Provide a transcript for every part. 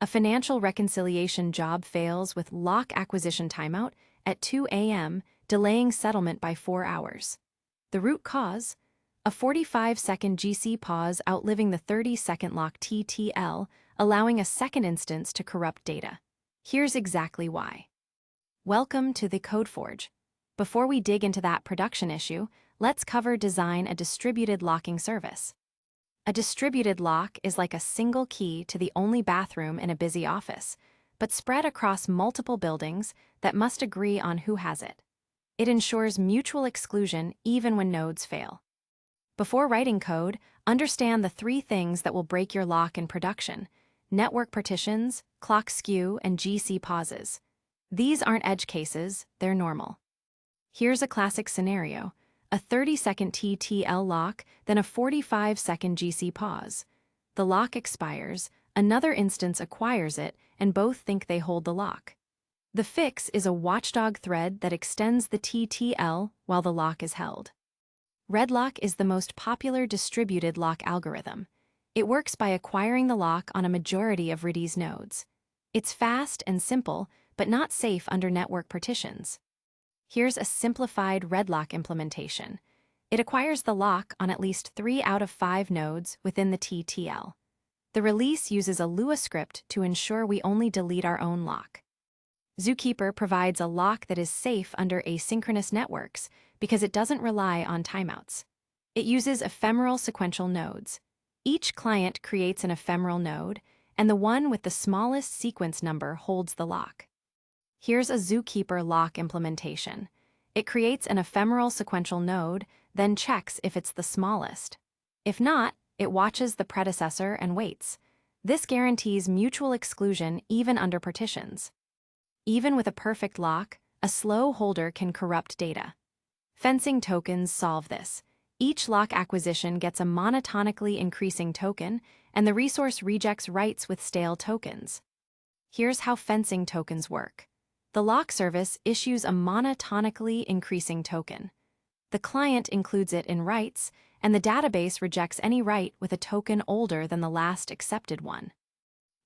A financial reconciliation job fails with lock acquisition timeout at 2 a.m., delaying settlement by 4 hours. The root cause? A 45-second GC pause outliving the 30-second lock TTL, allowing a second instance to corrupt data. Here's exactly why. Welcome to TheCodeForge. Before we dig into that production issue, let's design a distributed locking service. A distributed lock is like a single key to the only bathroom in a busy office, but spread across multiple buildings that must agree on who has it. It ensures mutual exclusion even when nodes fail. Before writing code, understand the 3 things that will break your lock in production: network partitions, clock skew, and GC pauses. These aren't edge cases, they're normal. Here's a classic scenario: a 30-second TTL lock, then a 45-second GC pause. The lock expires, another instance acquires it, and both think they hold the lock. The fix is a watchdog thread that extends the TTL while the lock is held. Redlock is the most popular distributed lock algorithm. It works by acquiring the lock on a majority of Redis nodes. It's fast and simple, but not safe under network partitions. Here's a simplified Redlock implementation. It acquires the lock on at least 3 out of 5 nodes within the TTL. The release uses a Lua script to ensure we only delete our own lock. ZooKeeper provides a lock that is safe under asynchronous networks because it doesn't rely on timeouts. It uses ephemeral sequential nodes. Each client creates an ephemeral node, and the one with the smallest sequence number holds the lock. Here's a ZooKeeper lock implementation. It creates an ephemeral sequential node, then checks if it's the smallest. If not, it watches the predecessor and waits. This guarantees mutual exclusion even under partitions. Even with a perfect lock, a slow holder can corrupt data. Fencing tokens solve this. Each lock acquisition gets a monotonically increasing token, and the resource rejects writes with stale tokens. Here's how fencing tokens work. The lock service issues a monotonically increasing token. The client includes it in writes, and the database rejects any write with a token older than the last accepted one.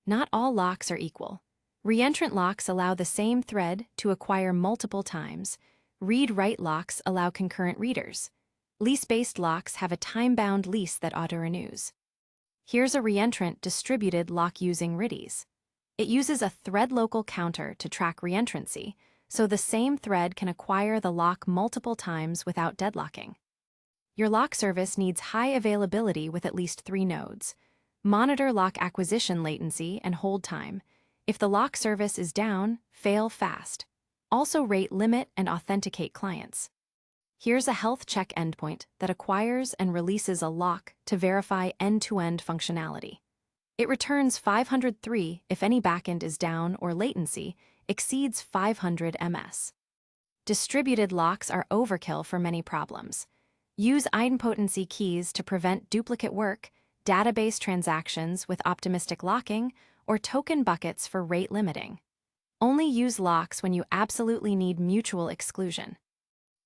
Not all locks are equal. Reentrant locks allow the same thread to acquire multiple times. Read-write locks allow concurrent readers. Lease-based locks have a time-bound lease that auto-renews. Here's a reentrant distributed lock using Redis. It uses a thread local counter to track reentrancy, so the same thread can acquire the lock multiple times without deadlocking. Your lock service needs high availability with at least 3 nodes. Monitor lock acquisition latency and hold time. If the lock service is down, fail fast. Also rate limit and authenticate clients. Here's a health check endpoint that acquires and releases a lock to verify end-to-end functionality. It returns 503 if any backend is down or latency exceeds 500 ms. Distributed locks are overkill for many problems. Use idempotency keys to prevent duplicate work, database transactions with optimistic locking, or token buckets for rate limiting. Only use locks when you absolutely need mutual exclusion.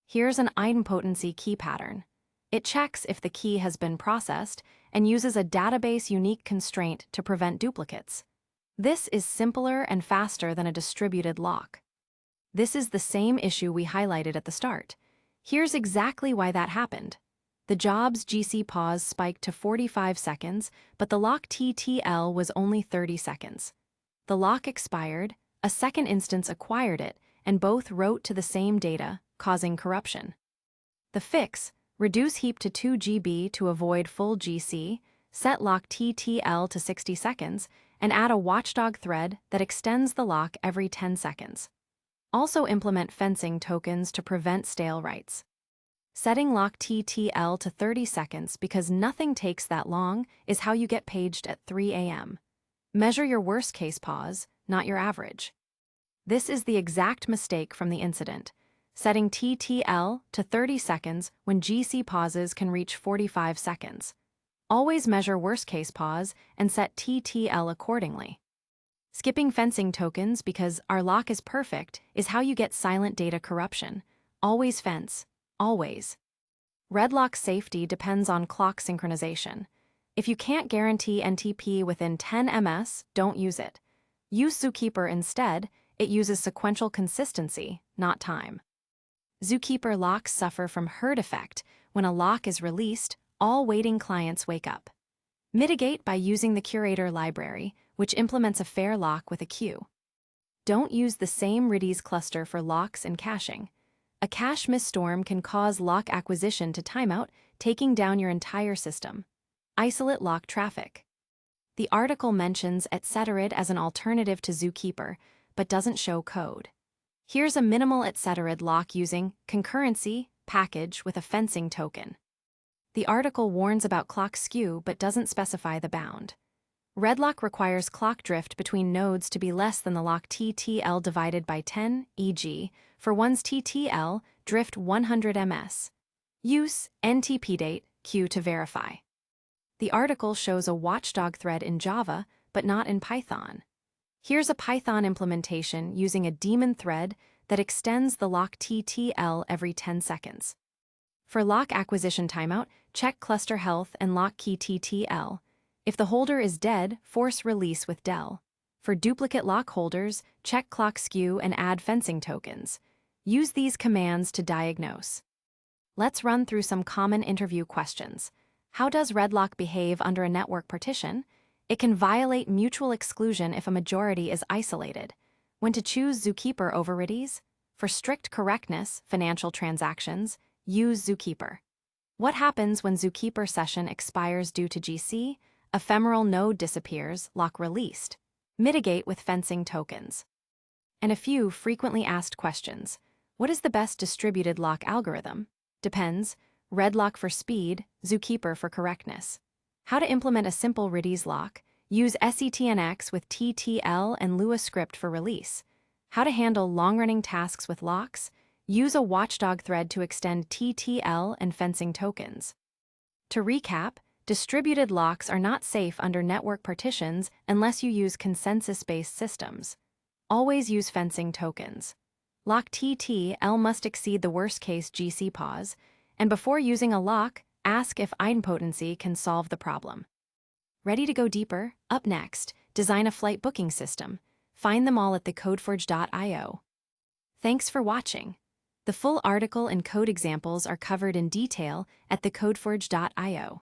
Here's an idempotency key pattern. It checks if the key has been processed and uses a database-unique constraint to prevent duplicates. This is simpler and faster than a distributed lock. This is the same issue we highlighted at the start. Here's exactly why that happened. The job's GC pause spiked to 45 seconds, but the lock TTL was only 30 seconds. The lock expired, a second instance acquired it, and both wrote to the same data, causing corruption. The fix: reduce heap to 2 GB to avoid full GC, set lock TTL to 60 seconds, and add a watchdog thread that extends the lock every 10 seconds. Also implement fencing tokens to prevent stale writes. Setting lock TTL to 30 seconds because nothing takes that long is how you get paged at 3 a.m. Measure your worst-case pause, not your average. This is the exact mistake from the incident. Setting TTL to 30 seconds when GC pauses can reach 45 seconds. Always measure worst-case pause and set TTL accordingly. Skipping fencing tokens because our lock is perfect is how you get silent data corruption. Always fence. Always. Redlock safety depends on clock synchronization. If you can't guarantee NTP within 10 ms, don't use it. Use ZooKeeper instead. It uses sequential consistency, not time. ZooKeeper locks suffer from herd effect. When a lock is released, all waiting clients wake up. Mitigate by using the curator library, which implements a fair lock with a queue. Don't use the same Redis cluster for locks and caching. A cache mistorm can cause lock acquisition to timeout, taking down your entire system. Isolate lock traffic. The article mentions etc. as an alternative to ZooKeeper, but doesn't show code. Here's a minimal etc. lock using concurrency package with a fencing token. The article warns about clock skew but doesn't specify the bound. Redlock requires clock drift between nodes to be less than the lock TTL divided by 10, e.g., for one's TTL, drift 100 ms. Use ntpdate queue to verify. The article shows a watchdog thread in Java, but not in Python. Here's a Python implementation using a daemon thread that extends the lock TTL every 10 seconds. For lock acquisition timeout, check cluster health and lock key TTL. If the holder is dead, force release with del. For duplicate lock holders, check clock skew and add fencing tokens. Use these commands to diagnose. Let's run through some common interview questions. How does Redlock behave under a network partition? It can violate mutual exclusion if a majority is isolated. When to choose ZooKeeper over Redis? For strict correctness, financial transactions, use ZooKeeper. What happens when ZooKeeper session expires due to GC? Ephemeral node disappears, lock released. Mitigate with fencing tokens. And a few frequently asked questions. What is the best distributed lock algorithm? Depends. Redlock for speed, ZooKeeper for correctness. How to implement a simple Redis lock? Use setnx with TTL and Lua script for release. How to handle long-running tasks with locks? Use a watchdog thread to extend TTL and fencing tokens. To recap, distributed locks are not safe under network partitions unless you use consensus-based systems. Always use fencing tokens. Lock TTL must exceed the worst-case GC pause, and before using a lock, ask if idempotency can solve the problem. Ready to go deeper? Up next, design a flight booking system. Find them all at TheCodeForge.io. Thanks for watching. The full article and code examples are covered in detail at TheCodeForge.io.